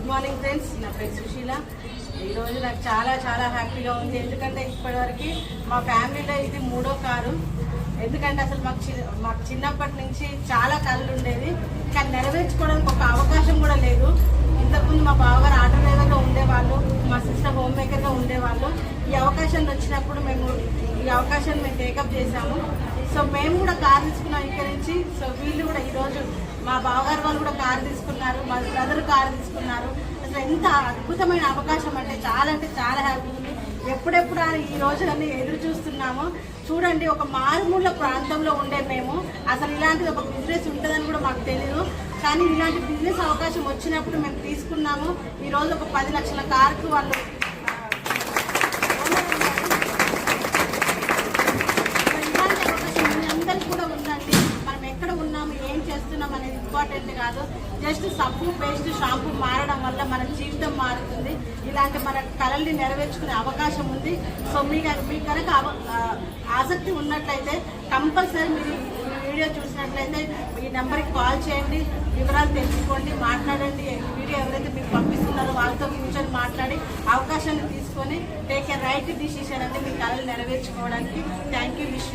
Good morning friends, నా పేరు సుశీల. ఈరోజు నాకు చాలా చాలా హ్యాపీగా ఉంది. ఎందుకంటే ఇప్పటివరకు మా ఫ్యామిలీలో ఇది 3వ కారు. ఎందుకంటే అసలు మాకు చిన్నప్పటి నుంచి చాలా కళ్ళు ఉండేది, కానీ నెరవేర్చుకోవడానికి ఒక అవకాశం కూడా లేదు. ఇంతకుముందు మా బావగారు ఆటో డ్రైవర్గా ఉండేవాళ్ళు, మా సిస్టర్ హోమ్ మేకర్గా ఉండేవాళ్ళు. ఈ అవకాశం వచ్చినప్పుడు ఈ అవకాశాన్ని మేము టేకప్ చేశాము. సో మేము కూడా కారు తీసుకున్నాం ఇక్కడి నుంచి. సో వీళ్ళు కూడా ఈరోజు మా బావగారు వాళ్ళు కూడా కారు తీసుకున్నారు, మా బ్రదర్ కారు తీసుకున్నారు. అసలు ఎంత అద్భుతమైన అవకాశం అంటే చాలా హ్యాపీ ఉంది. ఎప్పుడెప్పుడు ఈ రోజులన్నీ ఎదురు చూస్తున్నాము. చూడండి, ఒక మారుమూల ప్రాంతంలో ఉండే మేము అసలు ఇలాంటిది ఒక బిజినెస్ ఉంటుందని కూడా మాకు తెలియదు. కానీ ఇలాంటి బిజినెస్ అవకాశం వచ్చినప్పుడు మేము తీసుకున్నాము. ఈరోజు ఒక 10 లక్షల కారుకు వాళ్ళు అనేది ఇంపార్టెంట్ కాదు. జస్ట్ సబ్బు పేస్ట్ షాంపూ మారడం వల్ల మన జీవితం మారుతుంది. ఇలాంటి మన కళల్ని నెరవేర్చుకునే అవకాశం ఉంది. సో మీకు కనుక ఆసక్తి ఉన్నట్లయితే కంపల్సరీ మీరు ఈ వీడియో చూసినట్లయితే ఈ నెంబర్కి కాల్ చేయండి, వివరాలు తెలుసుకోండి, మాట్లాడండి. ఈ వీడియో ఎవరైతే మీకు పంపిస్తున్నారో వాళ్ళతో కూర్చొని మాట్లాడి అవకాశాన్ని తీసుకొని టేక్ ఏ రైట్ డిసిషన్ అంటే మీ కళలు నెరవేర్చుకోవడానికి. Thank you.